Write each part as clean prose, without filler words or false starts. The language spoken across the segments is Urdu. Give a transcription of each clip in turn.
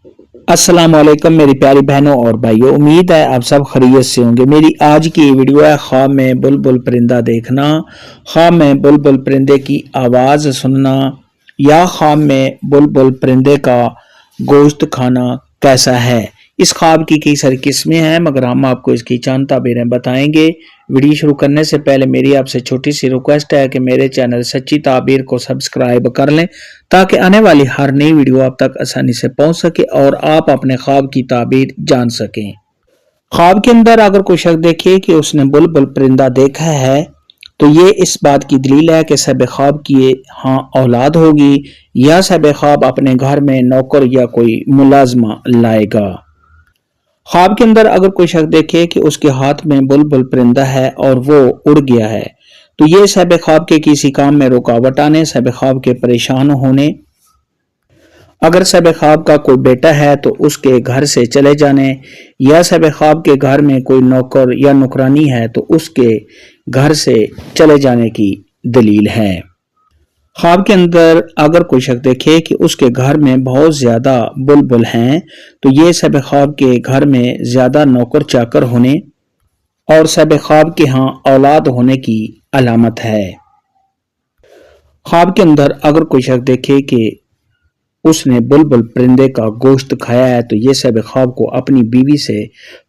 السلام علیکم میری پیاری بہنوں اور بھائیوں، امید ہے آپ سب خیریت سے ہوں گے۔ میری آج کی ویڈیو ہے خواب میں بلبل پرندہ دیکھنا، خواب میں بلبل پرندے کی آواز سننا یا خواب میں بلبل پرندے کا گوشت کھانا کیسا ہے۔ اس خواب کی کئی ساری قسمیں ہیں مگر ہم آپ کو اس کی چند تعبیریں بتائیں گے۔ ویڈیو شروع کرنے سے پہلے میری آپ سے چھوٹی سی ریکویسٹ ہے کہ میرے چینل سچی تعبیر کو سبسکرائب کر لیں تاکہ آنے والی ہر نئی ویڈیو آپ تک آسانی سے پہنچ سکے اور آپ اپنے خواب کی تعبیر جان سکیں۔ خواب کے اندر اگر کوئی شخص دیکھے کہ اس نے بلبل پرندہ دیکھا ہے تو یہ اس بات کی دلیل ہے کہ صاحب خواب کی ہاں اولاد ہوگی یا صاحب خواب اپنے گھر میں نوکر یا کوئی ملازمہ لائے گا۔ خواب کے اندر اگر کوئی شخص دیکھے کہ اس کے ہاتھ میں بلبل پرندہ ہے اور وہ اڑ گیا ہے تو یہ صاحب خواب کے کسی کام میں رکاوٹ آنے، صاحب خواب کے پریشان ہونے، اگر صاحب خواب کا کوئی بیٹا ہے تو اس کے گھر سے چلے جانے، یا صاحب خواب کے گھر میں کوئی نوکر یا نوکرانی ہے تو اس کے گھر سے چلے جانے کی دلیل ہے۔ خواب کے اندر اگر کوئی شخص دیکھے کہ اس کے گھر میں بہت زیادہ بلبل ہیں تو یہ صاحب خواب کے گھر میں زیادہ نوکر چاکر ہونے اور صاحب خواب کے ہاں اولاد ہونے کی علامت ہے۔ خواب کے اندر اگر کوئی شخص دیکھے کہ اس نے بلبل پرندے کا گوشت کھایا ہے تو یہ صاحب خواب کو اپنی بیوی سے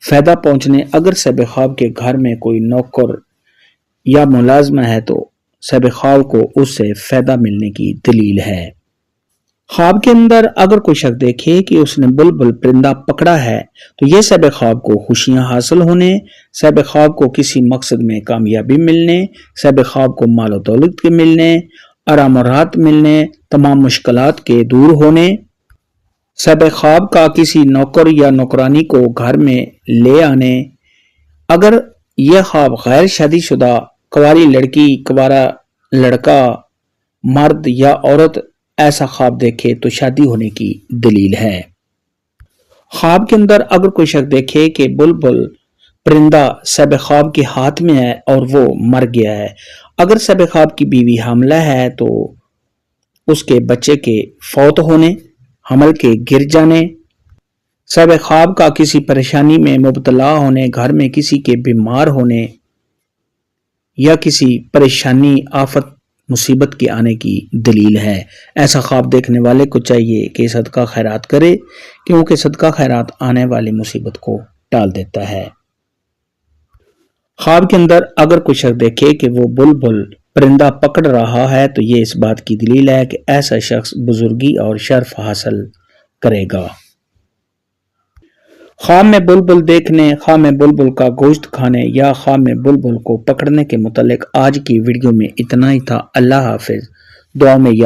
فائدہ پہنچنے، اگر صاحب خواب کے گھر میں کوئی نوکر یا ملازمہ ہے تو صاحب خواب کو اس سے فائدہ ملنے کی دلیل ہے۔ خواب کے اندر اگر کوئی شخص دیکھے کہ اس نے بلبل پرندہ پکڑا ہے تو یہ صاحب خواب کو خوشیاں حاصل ہونے، صاحب خواب کو کسی مقصد میں کامیابی ملنے، صاحب خواب کو مال و دولت کے ملنے، آرام و راحت ملنے، تمام مشکلات کے دور ہونے، صاحب خواب کا کسی نوکر یا نوکرانی کو گھر میں لے آنے، اگر یہ خواب غیر شادی شدہ کنواری لڑکی، کنوارا لڑکا، مرد یا عورت ایسا خواب دیکھے تو شادی ہونے کی دلیل ہے۔ خواب کے اندر اگر کوئی شخص دیکھے کہ بلبل پرندہ صاحب خواب کے ہاتھ میں ہے اور وہ مر گیا ہے، اگر صاحب خواب کی بیوی حاملہ ہے تو اس کے بچے کے فوت ہونے، حمل کے گر جانے، صاحب خواب کا کسی پریشانی میں مبتلا ہونے، گھر میں کسی کے بیمار ہونے یا کسی پریشانی، آفت، مصیبت کے آنے کی دلیل ہے۔ ایسا خواب دیکھنے والے کو چاہیے کہ صدقہ خیرات کرے کیونکہ صدقہ خیرات آنے والی مصیبت کو ٹال دیتا ہے۔ خواب کے اندر اگر کوئی شخص دیکھے کہ وہ بلبل پرندہ پکڑ رہا ہے تو یہ اس بات کی دلیل ہے کہ ایسا شخص بزرگی اور شرف حاصل کرے گا۔ خواب میں بلبل دیکھنے، خواب میں بلبل کا گوشت کھانے یا خواب میں بلبل کو پکڑنے کے متعلق آج کی ویڈیو میں اتنا ہی تھا۔ اللہ حافظ۔ دعا میں یاد